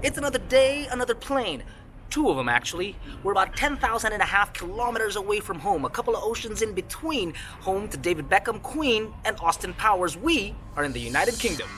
It's another day, another plane. Two of them, actually. We're about 10,500 kilometers away from home, a couple of oceans in between, home to David Beckham, Queen, and Austin Powers. We are in the United Kingdom.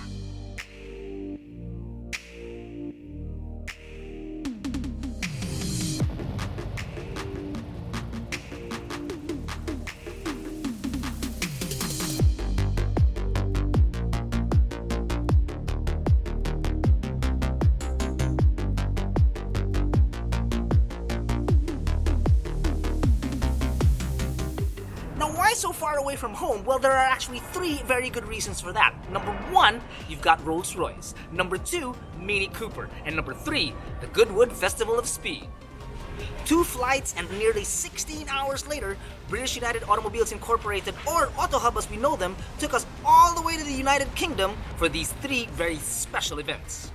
Now, why so far away from home? Well, there are actually three very good reasons for that. Number one, you've got Rolls-Royce. Number two, Mini Cooper. And number three, the Goodwood Festival of Speed. 2 flights and nearly 16 hours later, British United Automobiles Incorporated, or Autohub as we know them, took us all the way to the United Kingdom for these three very special events.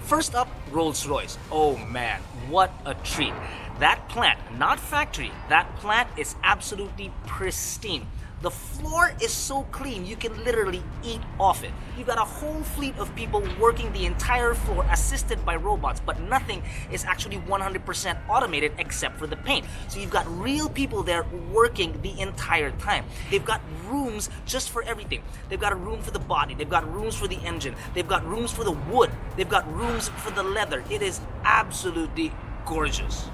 First up, Rolls-Royce. Oh man, what a treat. That plant, not factory, that plant is absolutely pristine. The floor is so clean, you can literally eat off it. You've got a whole fleet of people working the entire floor assisted by robots, but nothing is actually 100% automated except for the paint. So you've got real people there working the entire time. They've got rooms just for everything. They've got a room for the body, they've got rooms for the engine, they've got rooms for the wood, they've got rooms for the leather. It is absolutely gorgeous.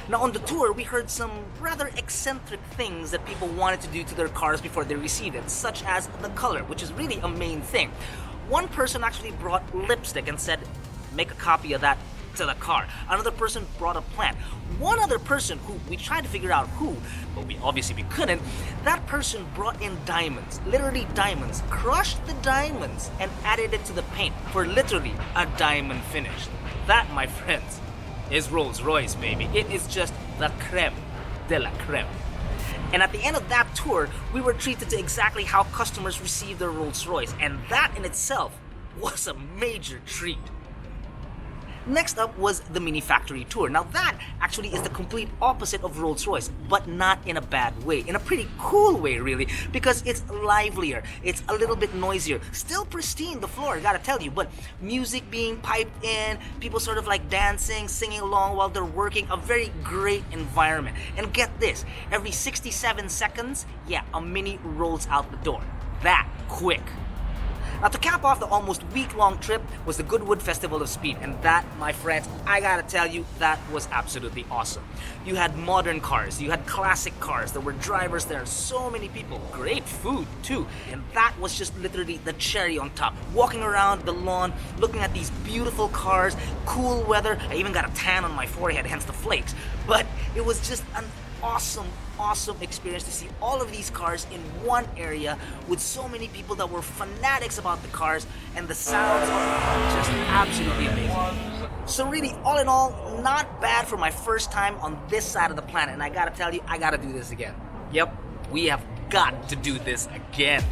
Now on the tour, we heard some rather eccentric things that people wanted to do to their cars before they received it, such as the color, which is really a main thing. One person actually brought lipstick and said, make a copy of that to the car. Another person brought a plant. One other person who we tried to figure out who, but we couldn't, that person brought in diamonds, literally diamonds, crushed the diamonds and added it to the paint for literally a diamond finish. That, my friends, is Rolls-Royce, baby. It is just the creme de la creme. And at the end of that tour, we were treated to exactly how customers receive their Rolls-Royce, and that in itself was a major treat. Next up was the mini factory tour. Now that actually is the complete opposite of Rolls-Royce, but not in a bad way, in a pretty cool way really, because it's livelier, it's a little bit noisier, still pristine the floor, I gotta tell you, but music being piped in, people sort of like dancing, singing along while they're working, a very great environment. And get this, every 67 seconds, a mini rolls out the door. That quick. Now to cap off the almost week-long trip was the Goodwood Festival of Speed, and that, my friends, I gotta tell you, that was absolutely awesome. You had modern cars, you had classic cars, there were drivers there, so many people, great food too, and that was just literally the cherry on top. Walking around the lawn, looking at these beautiful cars, cool weather, I even got a tan on my forehead, hence the flakes, but it was just an awesome experience to see all of these cars in one area with so many people that were fanatics about the cars, and the sounds are just absolutely amazing. So really, all in all, not bad for my first time on this side of the planet, and I gotta tell you, I gotta do this again. Yep, we have got to do this again.